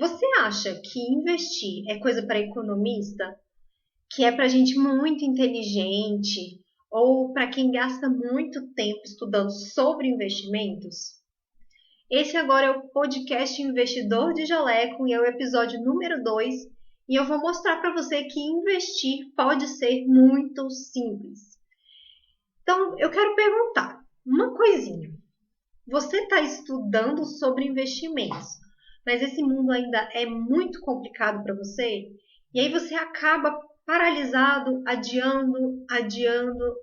Você acha que investir é coisa para economista? Que é para gente muito inteligente? Ou para quem gasta muito tempo estudando sobre investimentos? Esse agora é o podcast Investidor de Jaleco e é o episódio número 2. E eu vou mostrar para você que investir pode ser muito simples. Então, eu quero perguntar uma coisinha. Você está estudando sobre investimentos, mas esse mundo ainda é muito complicado para você? E aí você acaba paralisado, adiando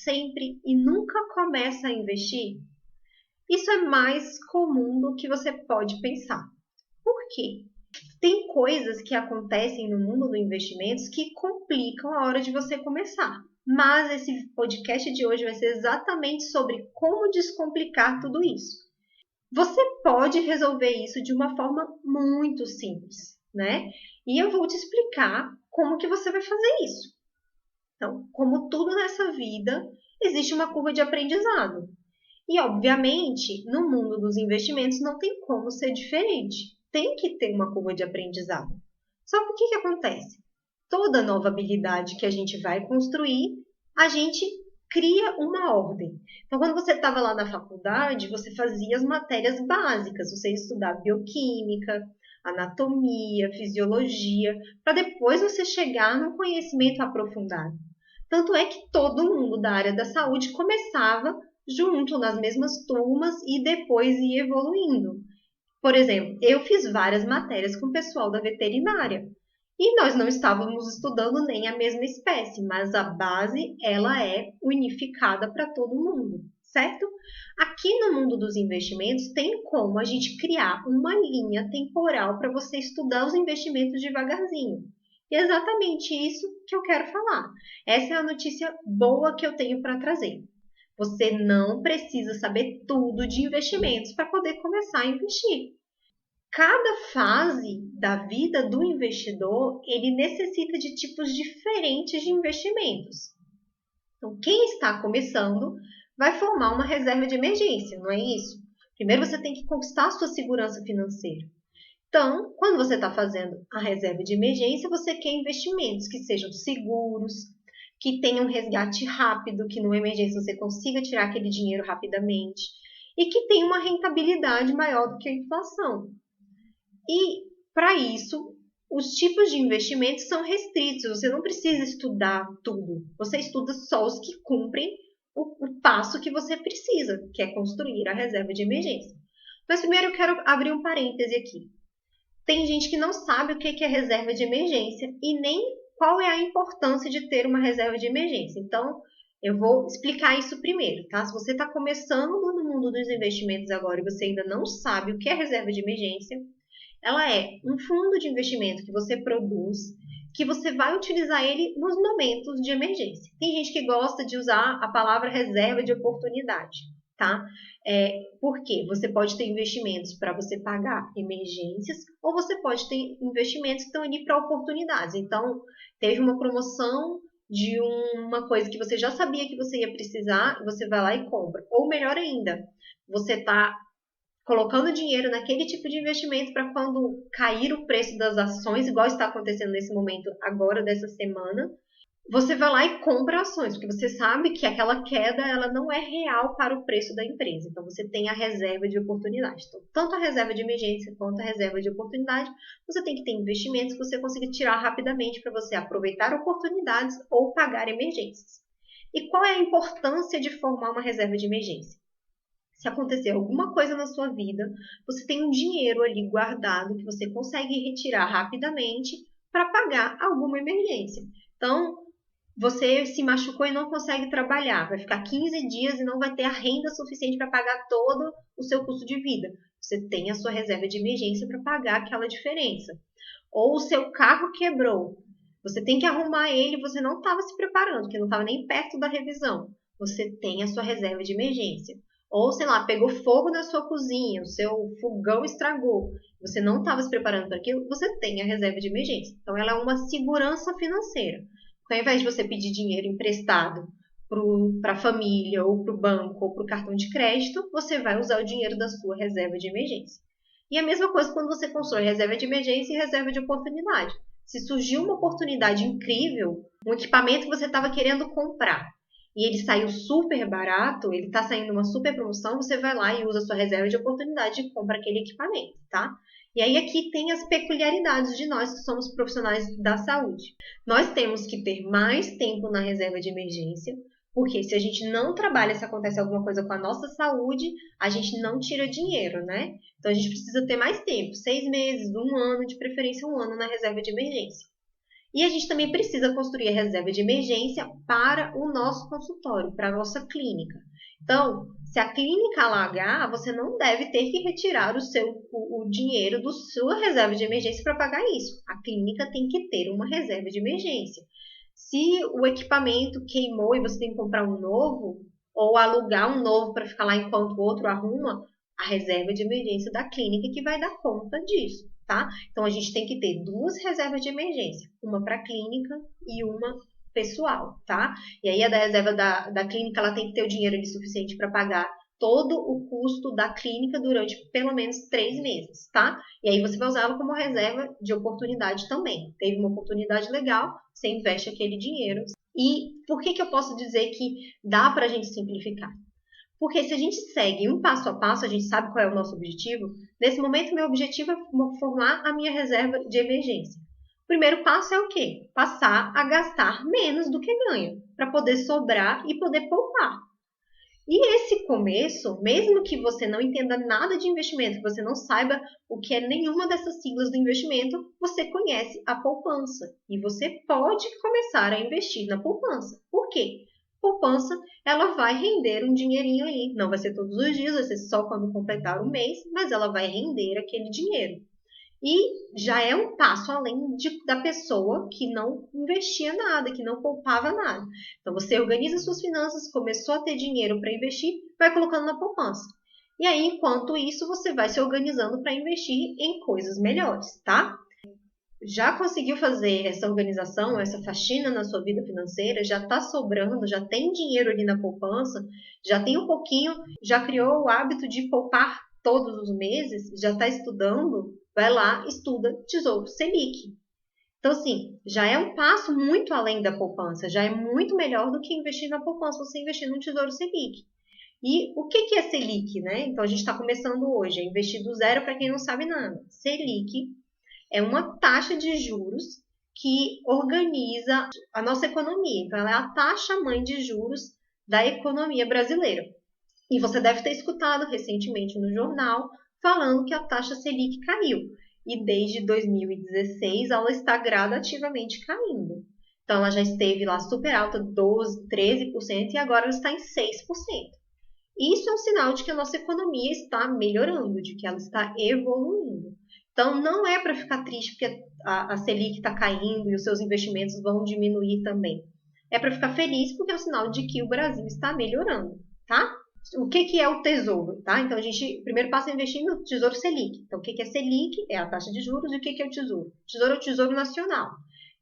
sempre e nunca começa a investir? Isso é mais comum do que você pode pensar. Por quê? Tem coisas que acontecem no mundo dos investimentos que complicam a hora de você começar. Mas esse podcast de hoje vai ser exatamente sobre como descomplicar tudo isso. Você pode resolver isso de uma forma muito simples, né? E eu vou te explicar como que você vai fazer isso. Então, como tudo nessa vida, existe uma curva de aprendizado. E, obviamente, no mundo dos investimentos não tem como ser diferente. Tem que ter uma curva de aprendizado. Só que o que acontece? Toda nova habilidade que a gente vai construir, a gente cria uma ordem. Então, quando você estava lá na faculdade, você fazia as matérias básicas. Você ia estudar bioquímica, anatomia, fisiologia, para depois você chegar num conhecimento aprofundado. Tanto é que todo mundo da área da saúde começava junto nas mesmas turmas e depois ia evoluindo. Por exemplo, eu fiz várias matérias com o pessoal da veterinária e nós não estávamos estudando nem a mesma espécie, mas a base ela é unificada para todo mundo, certo? Aqui no mundo dos investimentos tem como a gente criar uma linha temporal para você estudar os investimentos devagarzinho. E é exatamente isso que eu quero falar. Essa é a notícia boa que eu tenho para trazer. Você não precisa saber tudo de investimentos para poder começar a investir. Cada fase da vida do investidor, ele necessita de tipos diferentes de investimentos. Então, quem está começando vai formar uma reserva de emergência, não é isso? Primeiro você tem que conquistar a sua segurança financeira. Então, quando você está fazendo a reserva de emergência, você quer investimentos que sejam seguros, que tenham um resgate rápido, que numa emergência você consiga tirar aquele dinheiro rapidamente e que tenha uma rentabilidade maior do que a inflação. E, para isso, os tipos de investimentos são restritos. Você não precisa estudar tudo. Você estuda só os que cumprem o passo que você precisa, que é construir a reserva de emergência. Mas primeiro eu quero abrir um parêntese aqui. Tem gente que não sabe o que é reserva de emergência e nem qual é a importância de ter uma reserva de emergência. Então, eu vou explicar isso primeiro, tá? Se você está começando no mundo dos investimentos agora e você ainda não sabe o que é reserva de emergência, ela é um fundo de investimento que você produz, que você vai utilizar ele nos momentos de emergência. Tem gente que gosta de usar a palavra reserva de oportunidade, tá? Porque você pode ter investimentos para você pagar emergências ou você pode ter investimentos que estão ali para oportunidades. Então, teve uma promoção de uma coisa que você já sabia que você ia precisar, você vai lá e compra. Ou melhor ainda, você está colocando dinheiro naquele tipo de investimento para quando cair o preço das ações, igual está acontecendo nesse momento agora, dessa semana, você vai lá e compra ações, porque você sabe que aquela queda ela não é real para o preço da empresa. Então, você tem a reserva de oportunidade. Então, tanto a reserva de emergência quanto a reserva de oportunidade, você tem que ter investimentos que você consiga tirar rapidamente para você aproveitar oportunidades ou pagar emergências. E qual é a importância de formar uma reserva de emergência? Se acontecer alguma coisa na sua vida, você tem um dinheiro ali guardado que você consegue retirar rapidamente para pagar alguma emergência. Então, você se machucou e não consegue trabalhar, vai ficar 15 dias e não vai ter a renda suficiente para pagar todo o seu custo de vida. Você tem a sua reserva de emergência para pagar aquela diferença. Ou o seu carro quebrou, você tem que arrumar ele, você não estava se preparando, porque não estava nem perto da revisão. Você tem a sua reserva de emergência. Ou, sei lá, pegou fogo na sua cozinha, o seu fogão estragou, você não estava se preparando para aquilo, você tem a reserva de emergência. Então, ela é uma segurança financeira. Então, ao invés de você pedir dinheiro emprestado para a família, ou para o banco, ou para o cartão de crédito, você vai usar o dinheiro da sua reserva de emergência. E a mesma coisa quando você constrói reserva de emergência e reserva de oportunidade. Se surgiu uma oportunidade incrível, um equipamento que você estava querendo comprar, e ele saiu super barato, ele está saindo uma super promoção, você vai lá e usa a sua reserva de oportunidade e compra aquele equipamento, tá? E aí aqui tem as peculiaridades de nós que somos profissionais da saúde. Nós temos que ter mais tempo na reserva de emergência, porque se a gente não trabalha, se acontece alguma coisa com a nossa saúde, a gente não tira dinheiro, né? Então a gente precisa ter mais tempo, 6 meses, 1 ano, de preferência 1 ano na reserva de emergência. E a gente também precisa construir a reserva de emergência para o nosso consultório, para a nossa clínica. Então, se a clínica alagar, você não deve ter que retirar o dinheiro da sua reserva de emergência para pagar isso. A clínica tem que ter uma reserva de emergência. Se o equipamento queimou e você tem que comprar um novo, ou alugar um novo para ficar lá enquanto o outro arruma, a reserva de emergência da clínica que vai dar conta disso, tá? Então a gente tem que ter 2 reservas de emergência, uma para clínica e uma pessoal, tá? E aí a da reserva da clínica ela tem que ter o dinheiro ali suficiente para pagar todo o custo da clínica durante pelo menos 3 meses, tá? E aí você vai usar ela como reserva de oportunidade também. Teve uma oportunidade legal, você investe aquele dinheiro. E por que eu posso dizer que dá para a gente simplificar? Porque se a gente segue um passo a passo, a gente sabe qual é o nosso objetivo. Nesse momento, meu objetivo é formar a minha reserva de emergência. O primeiro passo é o quê? Passar a gastar menos do que ganha, para poder sobrar e poder poupar. E esse começo, mesmo que você não entenda nada de investimento, que você não saiba o que é nenhuma dessas siglas do investimento, você conhece a poupança. E você pode começar a investir na poupança. Por quê? Poupança, ela vai render um dinheirinho aí. Não vai ser todos os dias, vai ser só quando completar o mês, mas ela vai render aquele dinheiro. E já é um passo além da pessoa que não investia nada, que não poupava nada. Então você organiza suas finanças, começou a ter dinheiro para investir, vai colocando na poupança. E aí, enquanto isso, você vai se organizando para investir em coisas melhores, tá? Já conseguiu fazer essa organização, essa faxina na sua vida financeira, já está sobrando, já tem dinheiro ali na poupança, já tem um pouquinho, já criou o hábito de poupar todos os meses, já está estudando, vai lá, estuda Tesouro Selic. Então, assim, já é um passo muito além da poupança, já é muito melhor do que investir na poupança, você investir no Tesouro Selic. E o que é Selic, né? Então, a gente está começando hoje, é investir do zero para quem não sabe nada. Selic é uma taxa de juros que organiza a nossa economia. Então, ela é a taxa mãe de juros da economia brasileira. E você deve ter escutado recentemente no jornal falando que a taxa Selic caiu. E desde 2016 ela está gradativamente caindo. Então, ela já esteve lá super alta, 12%, 13%, e agora ela está em 6%. Isso é um sinal de que a nossa economia está melhorando, de que ela está evoluindo. Então, não é para ficar triste porque a Selic está caindo e os seus investimentos vão diminuir também. É para ficar feliz porque é um sinal de que o Brasil está melhorando, tá? O que é o tesouro, tá? Então, o primeiro passo é investir no Tesouro Selic. Então, o que é Selic? É a taxa de juros. E o que é o tesouro? O tesouro é o Tesouro Nacional.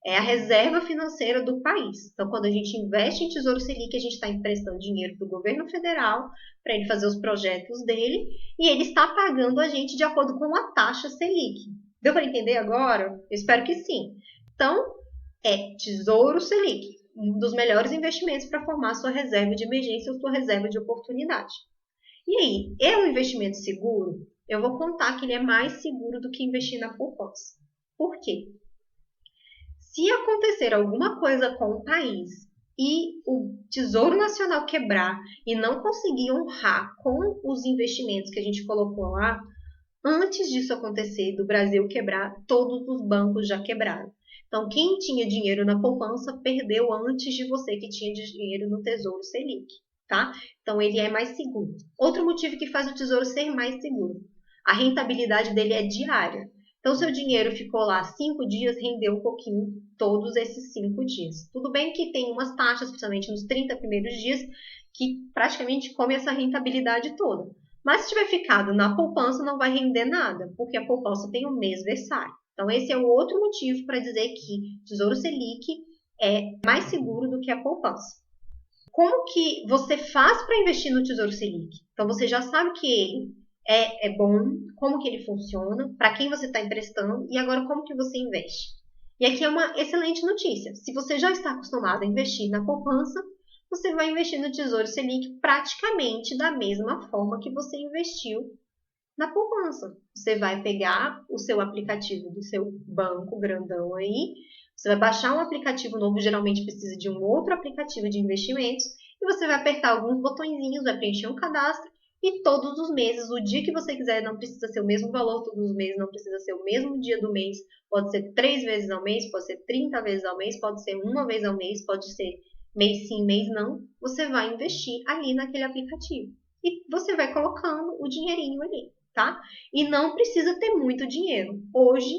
É a reserva financeira do país. Então, quando a gente investe em Tesouro Selic, a gente está emprestando dinheiro para o governo federal, para ele fazer os projetos dele, e ele está pagando a gente de acordo com a taxa Selic. Deu para entender agora? Eu espero que sim. Então, é Tesouro Selic, um dos melhores investimentos para formar sua reserva de emergência ou sua reserva de oportunidade. E aí, é um investimento seguro? Eu vou contar que ele é mais seguro do que investir na poupança. Por quê? Se acontecer alguma coisa com o país e o Tesouro Nacional quebrar e não conseguir honrar com os investimentos que a gente colocou lá, antes disso acontecer, do Brasil quebrar, todos os bancos já quebraram. Então, quem tinha dinheiro na poupança perdeu antes de você que tinha dinheiro no Tesouro Selic, tá? Então, ele é mais seguro. Outro motivo que faz o Tesouro ser mais seguro, a rentabilidade dele é diária. Então, seu dinheiro ficou lá 5 dias, rendeu um pouquinho todos esses 5 dias. Tudo bem que tem umas taxas, principalmente nos 30 primeiros dias, que praticamente come essa rentabilidade toda. Mas se tiver ficado na poupança, não vai render nada, porque a poupança tem um mês versário. Então, esse é o outro motivo para dizer que Tesouro Selic é mais seguro do que a poupança. Como que você faz para investir no Tesouro Selic? Então, você já sabe que ele é bom, como que ele funciona, para quem você está emprestando e agora como que você investe. E aqui é uma excelente notícia. Se você já está acostumado a investir na poupança, você vai investir no Tesouro Selic praticamente da mesma forma que você investiu na poupança. Você vai pegar o seu aplicativo do seu banco grandão aí, você vai baixar um aplicativo novo, geralmente precisa de um outro aplicativo de investimentos, e você vai apertar alguns botõezinhos, vai preencher um cadastro, e todos os meses, o dia que você quiser, não precisa ser o mesmo valor todos os meses, não precisa ser o mesmo dia do mês, pode ser 3 vezes ao mês, pode ser 30 vezes ao mês, pode ser uma vez ao mês, pode ser mês sim, mês não, você vai investir ali naquele aplicativo. E você vai colocando o dinheirinho ali, tá? E não precisa ter muito dinheiro. Hoje,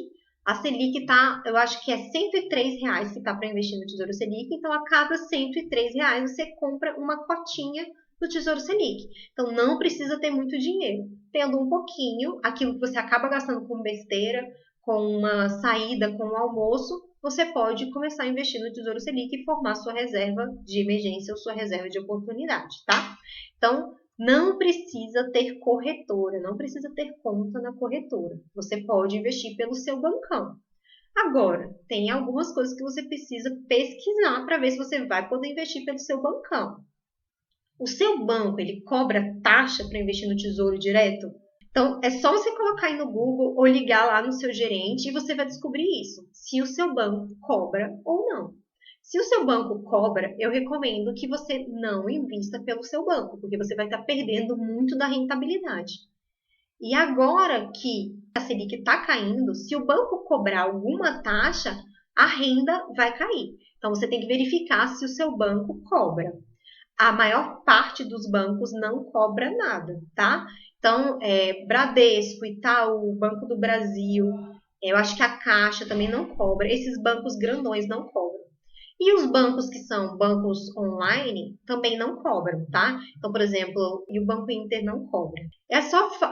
a Selic tá, eu acho que é R$ 103 que tá para investir no Tesouro Selic, então a cada R$ 103 você compra uma cotinha do Tesouro Selic. Então não precisa ter muito dinheiro. Tendo um pouquinho, aquilo que você acaba gastando com besteira, com uma saída, com um almoço, você pode começar a investir no Tesouro Selic e formar sua reserva de emergência ou sua reserva de oportunidade, tá? Então, não precisa ter corretora, não precisa ter conta na corretora. Você pode investir pelo seu bancão. Agora, tem algumas coisas que você precisa pesquisar para ver se você vai poder investir pelo seu bancão. O seu banco, ele cobra taxa para investir no Tesouro Direto? Então, é só você colocar aí no Google ou ligar lá no seu gerente e você vai descobrir isso, se o seu banco cobra ou não. Se o seu banco cobra, eu recomendo que você não invista pelo seu banco, porque você vai estar perdendo muito da rentabilidade. E agora que a Selic está caindo, se o banco cobrar alguma taxa, a renda vai cair. Então, você tem que verificar se o seu banco cobra. A maior parte dos bancos não cobra nada, tá? Então, Bradesco, Itaú, Banco do Brasil, eu acho que a Caixa também não cobra. Esses bancos grandões não cobram. E os bancos que são bancos online também não cobram, tá? Então, por exemplo, e o Banco Inter não cobra.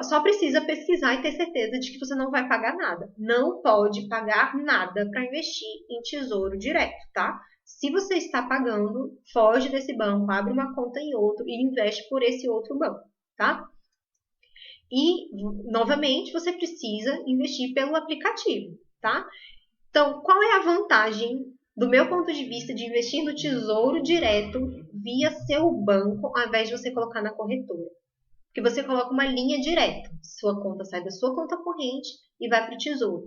Só precisa pesquisar e ter certeza de que você não vai pagar nada. Não pode pagar nada para investir em Tesouro Direto, tá? Se você está pagando, foge desse banco, abre uma conta em outro e investe por esse outro banco, tá? E, novamente, você precisa investir pelo aplicativo, tá? Então, qual é a vantagem, do meu ponto de vista, de investir no Tesouro Direto via seu banco, ao invés de você colocar na corretora? Porque você coloca uma linha direta. Sua conta sai da sua conta corrente e vai para o Tesouro.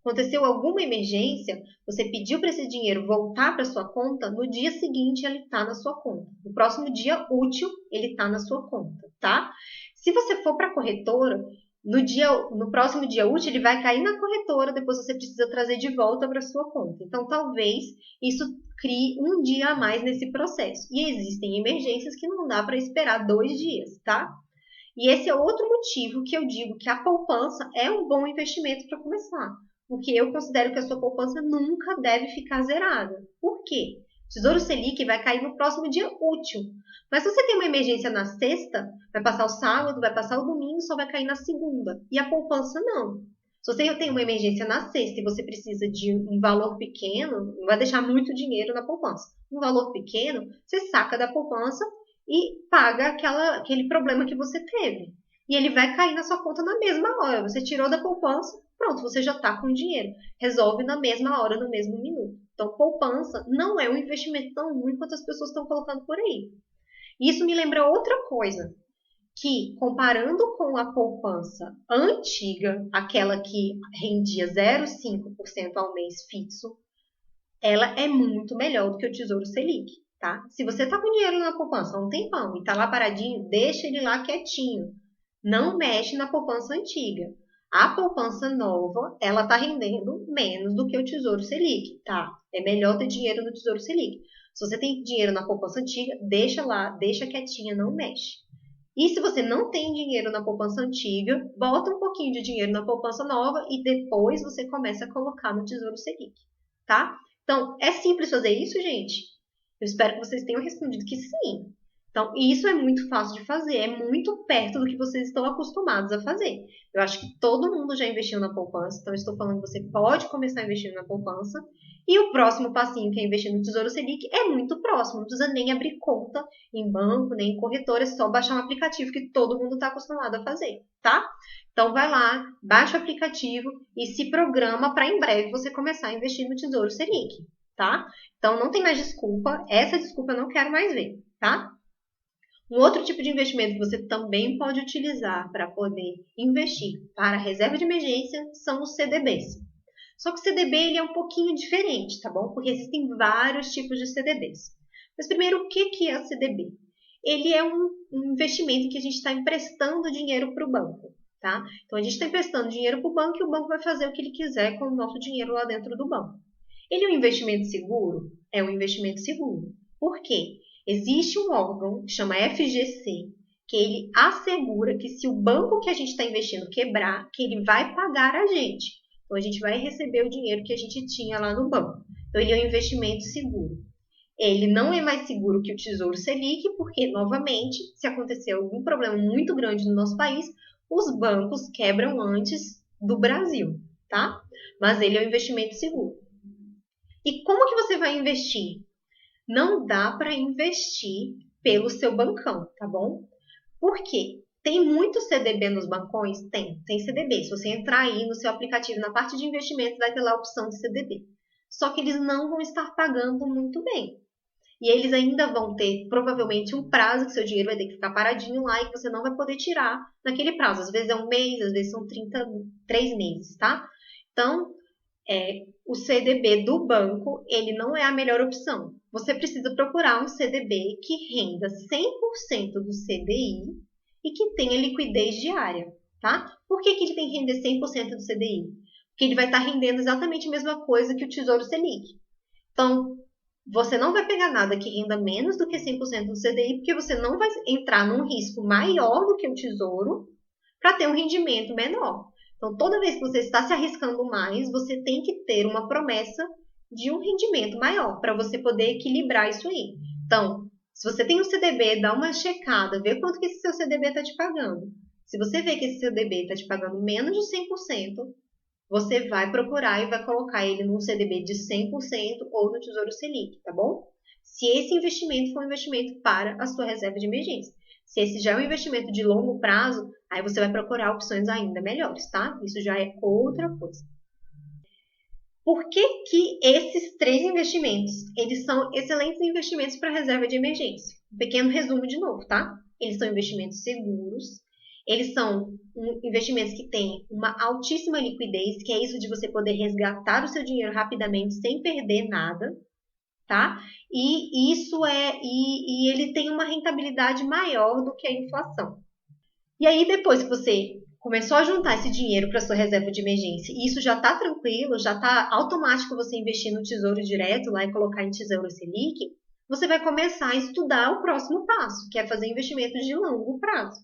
Aconteceu alguma emergência, você pediu para esse dinheiro voltar para sua conta, no dia seguinte ele está na sua conta. No próximo dia útil, ele está na sua conta, tá? Se você for para a corretora, no próximo dia útil, ele vai cair na corretora, depois você precisa trazer de volta para sua conta. Então, talvez isso crie um dia a mais nesse processo. E existem emergências que não dá para esperar 2 dias, tá? E esse é outro motivo que eu digo que a poupança é um bom investimento para começar. Porque eu considero que a sua poupança nunca deve ficar zerada. Por quê? Tesouro Selic vai cair no próximo dia útil. Mas se você tem uma emergência na sexta, vai passar o sábado, vai passar o domingo, só vai cair na segunda. E a poupança não. Se você tem uma emergência na sexta e você precisa de um valor pequeno, não vai deixar muito dinheiro na poupança. Um valor pequeno, você saca da poupança e paga aquele problema que você teve. E ele vai cair na sua conta na mesma hora. Você tirou da poupança, pronto, você já está com o dinheiro. Resolve na mesma hora, no mesmo minuto. Então, poupança não é um investimento tão ruim quanto as pessoas estão colocando por aí. Isso me lembra outra coisa, que comparando com a poupança antiga, aquela que rendia 0,5% ao mês fixo, ela é muito melhor do que o Tesouro Selic. Tá? Se você está com dinheiro na poupança há um tempão e está lá paradinho, deixa ele lá quietinho. Não mexe na poupança antiga. A poupança nova, ela está rendendo menos do que o Tesouro Selic, tá? É melhor ter dinheiro no Tesouro Selic. Se você tem dinheiro na poupança antiga, deixa lá, deixa quietinha, não mexe. E se você não tem dinheiro na poupança antiga, bota um pouquinho de dinheiro na poupança nova e depois você começa a colocar no Tesouro Selic, tá? Então, é simples fazer isso, gente? Eu espero que vocês tenham respondido que sim. Então, isso é muito fácil de fazer, é muito perto do que vocês estão acostumados a fazer. Eu acho que todo mundo já investiu na poupança, então eu estou falando que você pode começar investindo na poupança. E o próximo passinho, que é investir no Tesouro Selic, é muito próximo, não precisa nem abrir conta em banco, nem em corretora, é só baixar um aplicativo que todo mundo está acostumado a fazer, tá? Então, vai lá, baixa o aplicativo e se programa para em breve você começar a investir no Tesouro Selic, tá? Então, não tem mais desculpa, essa desculpa eu não quero mais ver, tá? Um outro tipo de investimento que você também pode utilizar para poder investir para reserva de emergência são os CDBs. Só que o CDB ele é um pouquinho diferente, tá bom? Porque existem vários tipos de CDBs. Mas primeiro, o que é o CDB? Ele é um investimento em que a gente está emprestando dinheiro para o banco, tá? Então a gente está emprestando dinheiro para o banco e o banco vai fazer o que ele quiser com o nosso dinheiro lá dentro do banco. Ele é um investimento seguro? É um investimento seguro. Por quê? Existe um órgão que chama FGC, que ele assegura que se o banco que a gente está investindo quebrar, que ele vai pagar a gente. Então, a gente vai receber o dinheiro que a gente tinha lá no banco. Então, ele é um investimento seguro. Ele não é mais seguro que o Tesouro Selic, porque, novamente, se acontecer algum problema muito grande no nosso país, os bancos quebram antes do Brasil, tá? Mas ele é um investimento seguro. E como que você vai investir? Não dá para investir pelo seu bancão, tá bom? Por quê? Tem muito CDB nos bancões? Tem CDB. Se você entrar aí no seu aplicativo, na parte de investimentos, vai ter lá a opção de CDB. Só que eles não vão estar pagando muito bem. E eles ainda vão ter, provavelmente, um prazo que seu dinheiro vai ter que ficar paradinho lá e que você não vai poder tirar naquele prazo. Às vezes é um mês, às vezes são 3 meses, tá? Então, o CDB do banco, ele não é a melhor opção. Você precisa procurar um CDB que renda 100% do CDI e que tenha liquidez diária, tá? Por que ele tem que render 100% do CDI? Porque ele vai estar rendendo exatamente a mesma coisa que o Tesouro Selic. Então, você não vai pegar nada que renda menos do que 100% do CDI, porque você não vai entrar num risco maior do que o Tesouro para ter um rendimento menor. Então, toda vez que você está se arriscando mais, você tem que ter uma promessa de um rendimento maior para você poder equilibrar isso aí. Então, se você tem um CDB, dá uma checada, vê quanto que esse seu CDB está te pagando. Se você vê que esse CDB está te pagando menos de 100%, você vai procurar e vai colocar ele num CDB de 100% ou no Tesouro Selic, tá bom? Se esse investimento for um investimento para a sua reserva de emergência. Se esse já é um investimento de longo prazo, aí você vai procurar opções ainda melhores, tá? Isso já é outra coisa. Por que esses 3 investimentos, eles são excelentes investimentos para reserva de emergência? Um pequeno resumo de novo, tá? Eles são investimentos seguros, eles são investimentos que têm uma altíssima liquidez, que é isso de você poder resgatar o seu dinheiro rapidamente sem perder nada, tá? E ele tem uma rentabilidade maior do que a inflação. E aí, depois que você começou a juntar esse dinheiro para sua reserva de emergência, e isso já está tranquilo, já está automático você investir no Tesouro Direto lá e colocar em Tesouro Selic, você vai começar a estudar o próximo passo, que é fazer investimentos de longo prazo.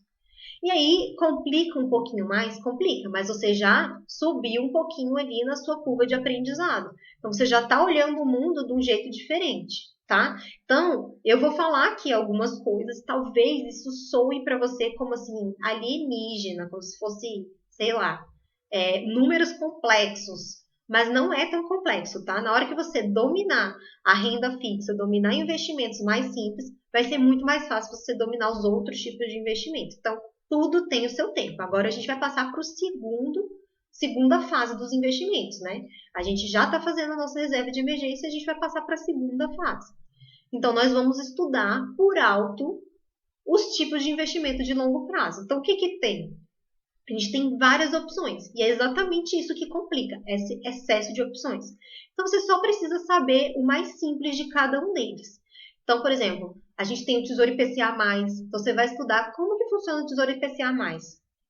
E aí, complica um pouquinho mais? Complica, mas você já subiu um pouquinho ali na sua curva de aprendizado. Então, você já está olhando o mundo de um jeito diferente, tá? Então, eu vou falar aqui algumas coisas, talvez isso soe para você como assim, alienígena, como se fosse, sei lá, números complexos. Mas não é tão complexo, tá? Na hora que você dominar a renda fixa, dominar investimentos mais simples, vai ser muito mais fácil você dominar os outros tipos de investimento. Então, tudo tem o seu tempo. Agora a gente vai passar para o segunda fase dos investimentos, né? A gente já está fazendo a nossa reserva de emergência, a gente vai passar para a segunda fase. Então, nós vamos estudar por alto os tipos de investimento de longo prazo. Então, o que tem? A gente tem várias opções. E é exatamente isso que complica, esse excesso de opções. Então, você só precisa saber o mais simples de cada um deles. Então, por exemplo, a gente tem o Tesouro IPCA+, então você vai estudar como que funciona o Tesouro IPCA+,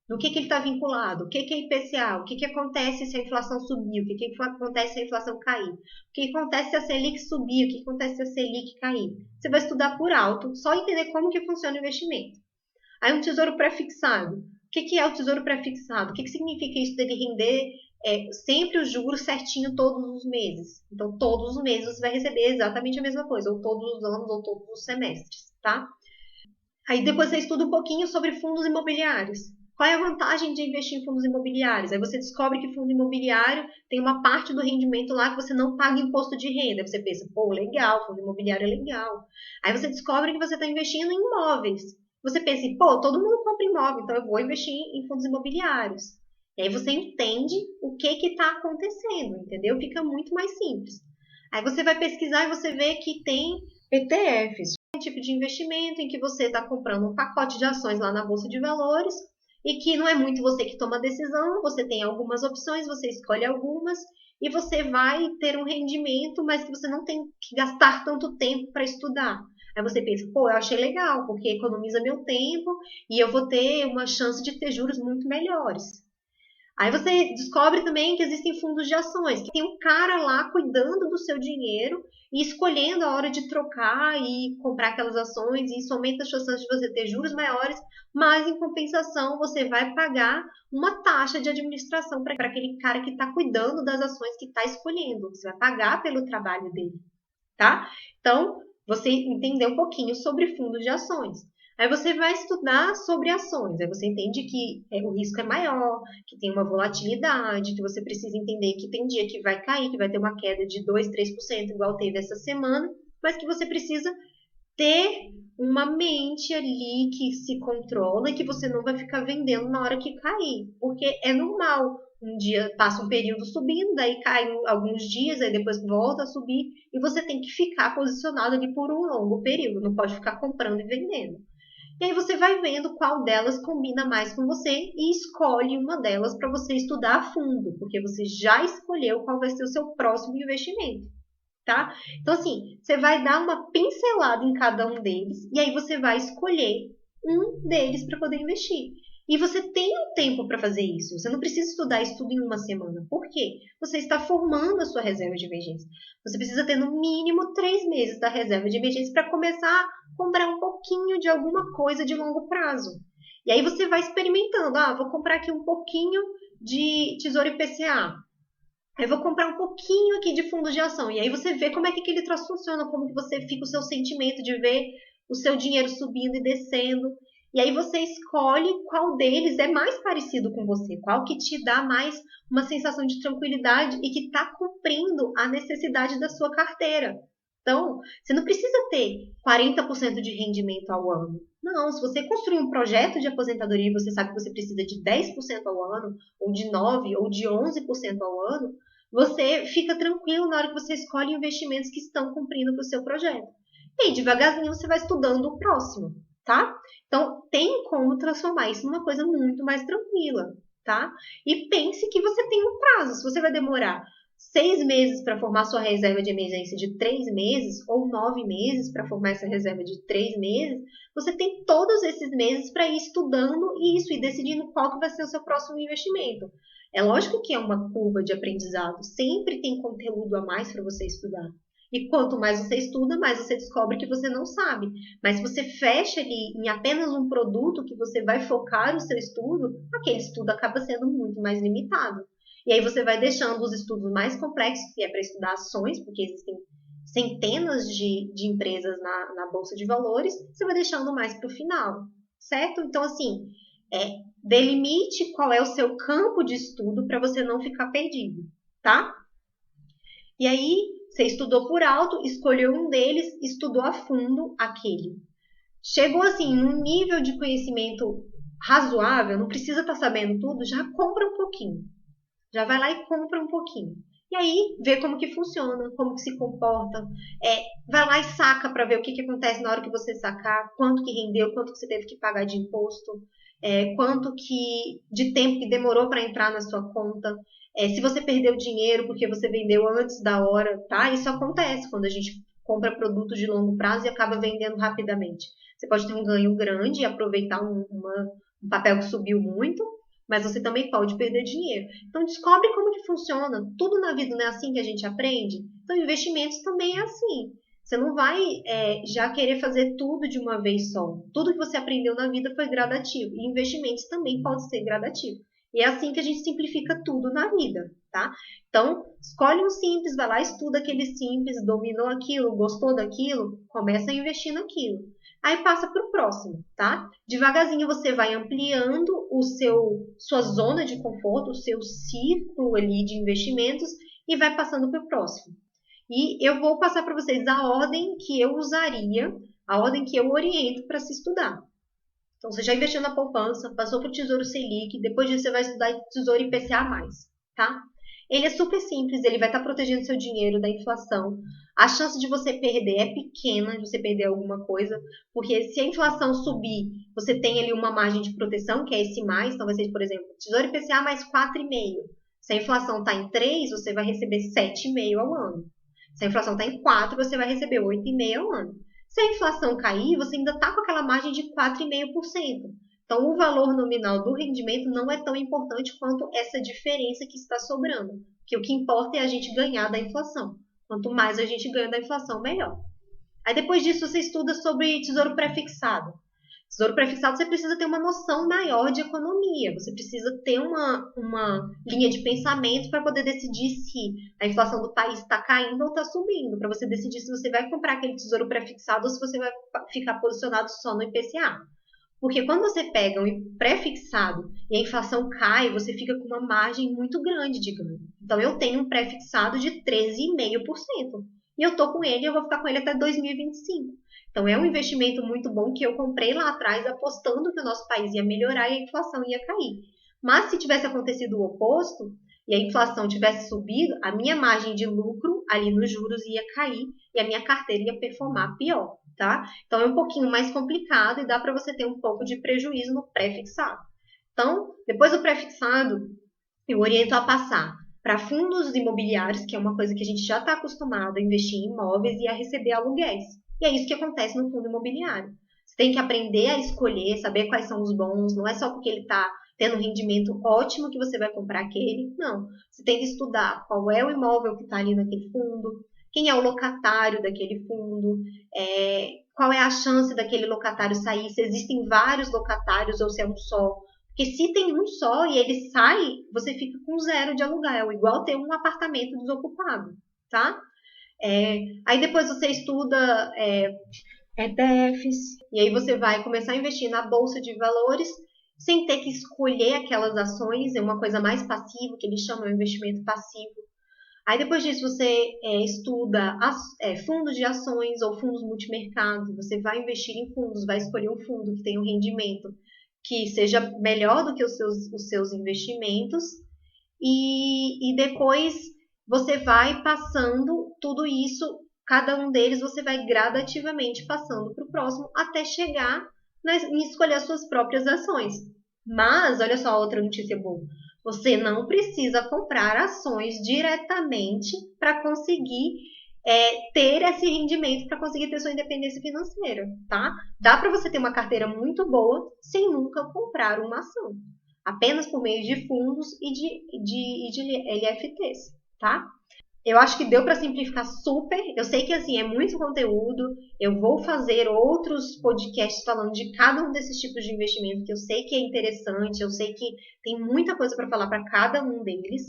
no que ele está vinculado, o que é IPCA, o que acontece se a inflação subir, o que acontece se a inflação cair, o que acontece se a Selic subir, o que acontece se a Selic cair. Você vai estudar por alto, só entender como que funciona o investimento. Aí um tesouro pré-fixado. O que é o tesouro pré-fixado? O que significa isso dele render sempre os juros certinho todos os meses? Então, todos os meses você vai receber exatamente a mesma coisa, ou todos os anos, ou todos os semestres, tá? Aí depois você estuda um pouquinho sobre fundos imobiliários. Qual é a vantagem de investir em fundos imobiliários? Aí você descobre que fundo imobiliário tem uma parte do rendimento lá que você não paga imposto de renda. Você pensa, pô, legal, fundo imobiliário é legal. Aí você descobre que você está investindo em imóveis. Você pensa, pô, todo mundo compra imóvel, então eu vou investir em fundos imobiliários. E aí você entende o que está acontecendo, entendeu? Fica muito mais simples. Aí você vai pesquisar e você vê que tem ETFs, um tipo de investimento em que você está comprando um pacote de ações lá na Bolsa de Valores e que não é muito você que toma a decisão, você tem algumas opções, você escolhe algumas e você vai ter um rendimento, mas que você não tem que gastar tanto tempo para estudar. Aí você pensa, pô, eu achei legal, porque economiza meu tempo e eu vou ter uma chance de ter juros muito melhores. Aí você descobre também que existem fundos de ações, que tem um cara lá cuidando do seu dinheiro e escolhendo a hora de trocar e comprar aquelas ações, e isso aumenta as chances de você ter juros maiores, mas em compensação você vai pagar uma taxa de administração para aquele cara que está cuidando das ações que está escolhendo. Você vai pagar pelo trabalho dele, tá? Então, você entendeu um pouquinho sobre fundos de ações. Aí você vai estudar sobre ações, aí você entende que o risco é maior, que tem uma volatilidade, que você precisa entender que tem dia que vai cair, que vai ter uma queda de 2, 3%, igual teve essa semana, mas que você precisa ter uma mente ali que se controla e que você não vai ficar vendendo na hora que cair, porque é normal. Um dia passa um período subindo, daí cai alguns dias, aí depois volta a subir, e você tem que ficar posicionado ali por um longo período, não pode ficar comprando e vendendo. E aí você vai vendo qual delas combina mais com você e escolhe uma delas para você estudar a fundo, porque você já escolheu qual vai ser o seu próximo investimento, tá? Então, assim, você vai dar uma pincelada em cada um deles e aí você vai escolher um deles para poder investir. E você tem um tempo para fazer isso. Você não precisa estudar isso tudo em uma semana. Por quê? Você está formando a sua reserva de emergência. Você precisa ter no mínimo 3 meses da reserva de emergência para começar a comprar um pouquinho de alguma coisa de longo prazo. E aí você vai experimentando. Ah, vou comprar aqui um pouquinho de Tesouro IPCA. Eu vou comprar um pouquinho aqui de fundo de ação. E aí você vê como é que aquele troço funciona, como que você fica o seu sentimento de ver o seu dinheiro subindo e descendo. E aí você escolhe qual deles é mais parecido com você, qual que te dá mais uma sensação de tranquilidade e que está cumprindo a necessidade da sua carteira. Então, você não precisa ter 40% de rendimento ao ano. Não, se você construir um projeto de aposentadoria e você sabe que você precisa de 10% ao ano, ou de 9%, ou de 11% ao ano, você fica tranquilo na hora que você escolhe investimentos que estão cumprindo para o seu projeto. E aí, devagarzinho, você vai estudando o próximo, tá? Então, tem como transformar isso numa coisa muito mais tranquila, tá? E pense que você tem um prazo. Se você vai demorar 6 meses para formar sua reserva de emergência de 3 meses, ou 9 meses para formar essa reserva de 3 meses, você tem todos esses meses para ir estudando isso e decidindo qual que vai ser o seu próximo investimento. É lógico que é uma curva de aprendizado, sempre tem conteúdo a mais para você estudar. E quanto mais você estuda, mais você descobre que você não sabe. Mas se você fecha ali em apenas um produto que você vai focar o seu estudo, aquele estudo acaba sendo muito mais limitado. E aí você vai deixando os estudos mais complexos, que é para estudar ações, porque existem centenas de empresas na Bolsa de Valores, você vai deixando mais para o final, certo? Então, assim, delimite qual é o seu campo de estudo para você não ficar perdido, tá? E aí, você estudou por alto, escolheu um deles, estudou a fundo aquele. Chegou assim, num nível de conhecimento razoável, não precisa estar sabendo tudo, já compra um pouquinho. Já vai lá e compra um pouquinho. E aí, vê como que funciona, como que se comporta. Vai lá e saca para ver o que acontece na hora que você sacar, quanto que rendeu, quanto que você teve que pagar de imposto, quanto que de tempo que demorou para entrar na sua conta. Se você perdeu dinheiro porque você vendeu antes da hora, tá? Isso acontece quando a gente compra produtos de longo prazo e acaba vendendo rapidamente. Você pode ter um ganho grande e aproveitar um papel que subiu muito, mas você também pode perder dinheiro. Então, descobre como que funciona. Tudo na vida não é assim que a gente aprende? Então, investimentos também é assim. Você não vai já querer fazer tudo de uma vez só. Tudo que você aprendeu na vida foi gradativo. E investimentos também pode ser gradativo. E é assim que a gente simplifica tudo na vida, tá? Então, escolhe um simples, vai lá, estuda aquele simples, dominou aquilo, gostou daquilo, começa a investir naquilo. Aí passa para o próximo, tá? Devagarzinho você vai ampliando sua zona de conforto, o seu círculo ali de investimentos e vai passando para o próximo. E eu vou passar para vocês a ordem que eu usaria, a ordem que eu oriento para se estudar. Então, você já investiu na poupança, passou para o Tesouro Selic, depois disso você vai estudar Tesouro IPCA+, tá? Ele é super simples, ele vai estar protegendo seu dinheiro da inflação. A chance de você perder é pequena, de você perder alguma coisa, porque se a inflação subir, você tem ali uma margem de proteção, que é esse mais, então vai ser, por exemplo, Tesouro IPCA mais 4,5. Se a inflação está em 3, você vai receber 7,5 ao ano. Se a inflação está em 4, você vai receber 8,5 ao ano. Se a inflação cair, você ainda está com aquela margem de 4,5%. Então, o valor nominal do rendimento não é tão importante quanto essa diferença que está sobrando. Porque o que importa é a gente ganhar da inflação. Quanto mais a gente ganha da inflação, melhor. Aí, depois disso, você estuda sobre tesouro pré-fixado. Tesouro pré-fixado, você precisa ter uma noção maior de economia. Você precisa ter uma linha de pensamento para poder decidir se a inflação do país está caindo ou está subindo. Para você decidir se você vai comprar aquele tesouro pré-fixado ou se você vai ficar posicionado só no IPCA. Porque quando você pega um pré-fixado e a inflação cai, você fica com uma margem muito grande de ganho. Então, eu tenho um pré-fixado de 13,5%. E eu estou com ele, eu vou ficar com ele até 2025. Então, é um investimento muito bom que eu comprei lá atrás apostando que o nosso país ia melhorar e a inflação ia cair. Mas se tivesse acontecido o oposto e a inflação tivesse subido, a minha margem de lucro ali nos juros ia cair e a minha carteira ia performar pior, tá? Então, é um pouquinho mais complicado e dá para você ter um pouco de prejuízo no pré-fixado. Então, depois do pré-fixado, eu oriento a passar para fundos imobiliários, que é uma coisa que a gente já está acostumado a investir em imóveis e a receber aluguéis. E é isso que acontece no fundo imobiliário. Você tem que aprender a escolher, saber quais são os bons. Não é só porque ele está tendo um rendimento ótimo que você vai comprar aquele. Não. Você tem que estudar qual é o imóvel que está ali naquele fundo, quem é o locatário daquele fundo, qual é a chance daquele locatário sair, se existem vários locatários ou se é um só. Porque se tem um só e ele sai, você fica com 0 de aluguel, igual ter um apartamento desocupado, tá? Aí depois você estuda ETFs, e aí você vai começar a investir na bolsa de valores sem ter que escolher aquelas ações, é uma coisa mais passiva, que eles chamam de investimento passivo. Aí depois disso você estuda fundos de ações ou fundos multimercado, você vai investir em fundos, vai escolher um fundo que tenha um rendimento que seja melhor do que os seus investimentos, e depois você vai passando tudo isso, cada um deles você vai gradativamente passando para o próximo até chegar em escolher as suas próprias ações. Mas, olha só outra notícia boa, você não precisa comprar ações diretamente para conseguir ter esse rendimento, para conseguir ter sua independência financeira, tá? Dá para você ter uma carteira muito boa sem nunca comprar uma ação. Apenas por meio de fundos e de LFTs, tá? Eu acho que deu para simplificar super. Eu sei que assim é muito conteúdo. Eu vou fazer outros podcasts falando de cada um desses tipos de investimento que eu sei que é interessante. Eu sei que tem muita coisa para falar para cada um deles.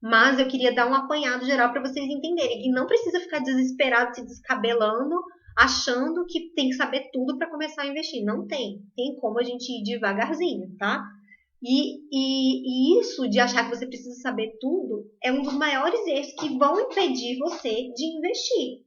Mas eu queria dar um apanhado geral para vocês entenderem que não precisa ficar desesperado, se descabelando, achando que tem que saber tudo para começar a investir. Não tem. Tem como a gente ir devagarzinho, tá? E isso de achar que você precisa saber tudo é um dos maiores erros que vão impedir você de investir.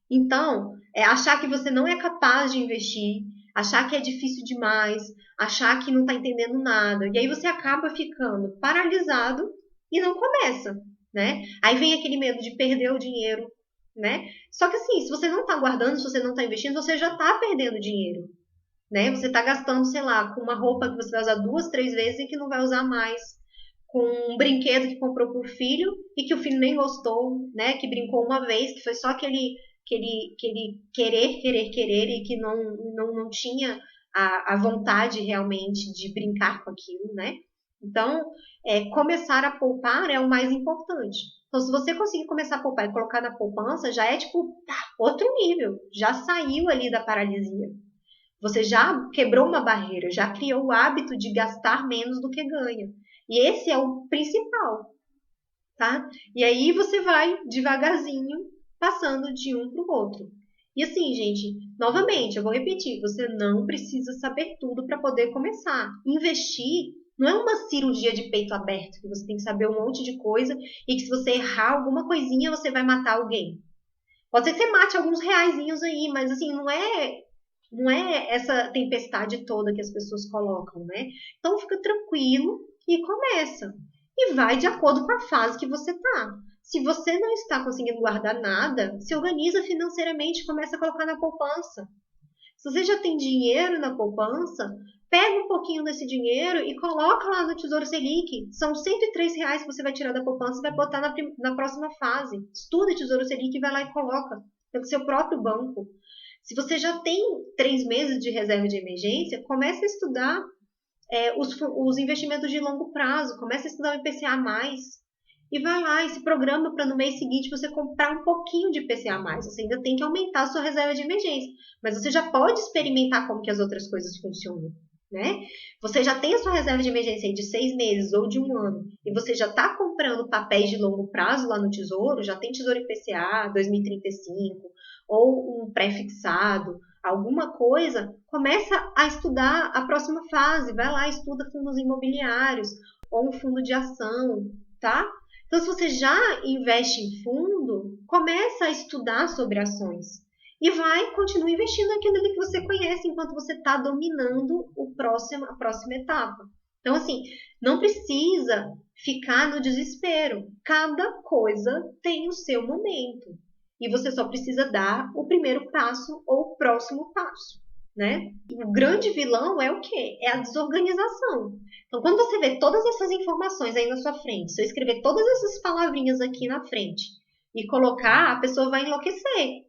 Então, achar que você não é capaz de investir, achar que é difícil demais, achar que não está entendendo nada. E aí você acaba ficando paralisado e não começa, né? Aí vem aquele medo de perder o dinheiro, né? Só que assim, se você não está guardando, se você não está investindo, você já está perdendo dinheiro. Né? Você está gastando, sei lá, com uma roupa que você vai usar 2, 3 vezes e que não vai usar mais. Com um brinquedo que comprou para o filho e que o filho nem gostou, né? Que brincou uma vez, que foi só aquele querer e que não tinha a vontade realmente de brincar com aquilo, né? Então, começar a poupar é o mais importante. Então, se você conseguir começar a poupar e colocar na poupança, já é tipo outro nível. Já saiu ali da paralisia. Você já quebrou uma barreira, já criou o hábito de gastar menos do que ganha. E esse é o principal, tá? E aí você vai devagarzinho passando de um para o outro. E assim, gente, novamente, eu vou repetir, você não precisa saber tudo para poder começar. Investir não é uma cirurgia de peito aberto, que você tem que saber um monte de coisa e que se você errar alguma coisinha, você vai matar alguém. Pode ser que você mate alguns reaisinhos aí, mas assim, não é essa tempestade toda que as pessoas colocam, né? Então fica tranquilo e começa. E vai de acordo com a fase que você tá. Se você não está conseguindo guardar nada, se organiza financeiramente e começa a colocar na poupança. Se você já tem dinheiro na poupança, pega um pouquinho desse dinheiro e coloca lá no Tesouro Selic. São R$ 103 que você vai tirar da poupança e vai botar na próxima fase. Estuda Tesouro Selic e vai lá e coloca pelo seu próprio banco. Se você já tem 3 meses de reserva de emergência, comece a estudar os investimentos de longo prazo, comece a estudar o IPCA+, e vai lá e se programa para no mês seguinte você comprar um pouquinho de IPCA+. Você ainda tem que aumentar a sua reserva de emergência, mas você já pode experimentar como que as outras coisas funcionam, né? Você já tem a sua reserva de emergência aí de 6 meses ou de 1 ano, e você já está comprando papéis de longo prazo lá no Tesouro, já tem Tesouro IPCA 2035, ou um pré-fixado, alguma coisa, começa a estudar a próxima fase, vai lá, estuda fundos imobiliários, ou um fundo de ação, tá? Então, se você já investe em fundo, começa a estudar sobre ações. E continua investindo naquilo que você conhece enquanto você está dominando a próxima etapa. Então, assim, não precisa ficar no desespero. Cada coisa tem o seu momento. E você só precisa dar o primeiro passo ou o próximo passo, né? O grande vilão é o quê? É a desorganização. Então, quando você vê todas essas informações aí na sua frente, se eu escrever todas essas palavrinhas aqui na frente e colocar, a pessoa vai enlouquecer.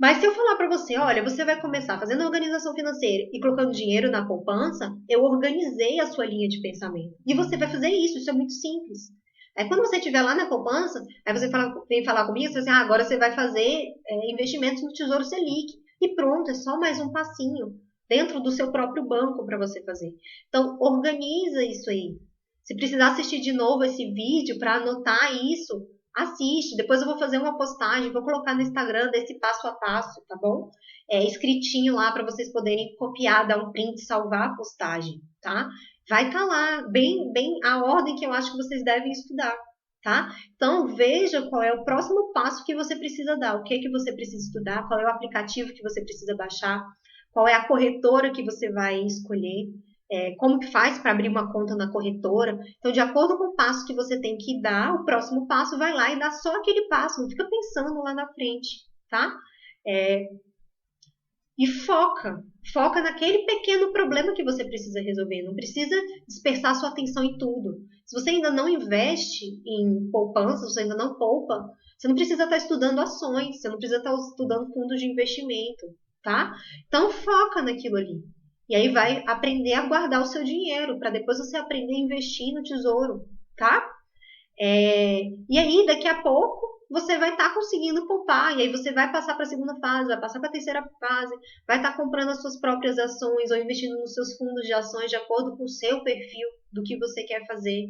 Mas se eu falar para você, olha, você vai começar fazendo a organização financeira e colocando dinheiro na poupança, eu organizei a sua linha de pensamento. E você vai fazer isso é muito simples. Aí quando você estiver lá na poupança, aí você vem falar comigo, você fala assim, agora você vai fazer investimentos no Tesouro Selic. E pronto, é só mais um passinho dentro do seu próprio banco para você fazer. Então, organiza isso aí. Se precisar assistir de novo esse vídeo para anotar isso, assiste. Depois eu vou fazer uma postagem, vou colocar no Instagram desse passo a passo, tá bom? Escritinho lá para vocês poderem copiar, dar um print, salvar a postagem, tá? Vai estar lá, bem a ordem que eu acho que vocês devem estudar, tá? Então, veja qual é o próximo passo que você precisa dar, o que você precisa estudar, qual é o aplicativo que você precisa baixar, qual é a corretora que você vai escolher, como que faz para abrir uma conta na corretora. Então, de acordo com o passo que você tem que dar, o próximo passo vai lá e dá só aquele passo, não fica pensando lá na frente, tá? E foca naquele pequeno problema que você precisa resolver, não precisa dispersar sua atenção em tudo. Se você ainda não investe em poupança, se você ainda não poupa, você não precisa estar estudando ações, você não precisa estar estudando fundos de investimento, tá? Então, foca naquilo ali. E aí vai aprender a guardar o seu dinheiro, para depois você aprender a investir no tesouro, tá? E aí, daqui a pouco, você vai estar conseguindo poupar. E aí você vai passar para a segunda fase, vai passar para a terceira fase, vai estar comprando as suas próprias ações ou investindo nos seus fundos de ações de acordo com o seu perfil do que você quer fazer,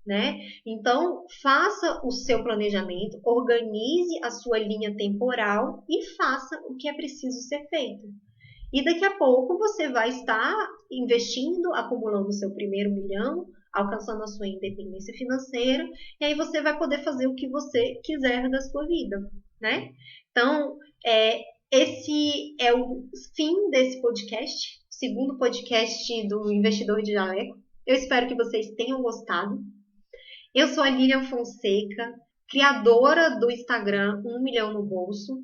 né? Então, faça o seu planejamento, organize a sua linha temporal e faça o que é preciso ser feito. E daqui a pouco você vai estar investindo, acumulando o seu primeiro milhão, alcançando a sua independência financeira, e aí você vai poder fazer o que você quiser da sua vida, né? Então, esse é o fim desse podcast, segundo podcast do Investidor de Jaleco. Eu espero que vocês tenham gostado. Eu sou a Lilian Fonseca, criadora do Instagram 1 Milhão no Bolso.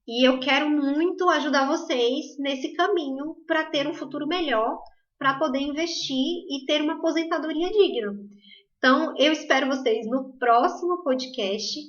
E eu quero muito ajudar vocês nesse caminho para ter um futuro melhor, para poder investir e ter uma aposentadoria digna. Então, eu espero vocês no próximo podcast.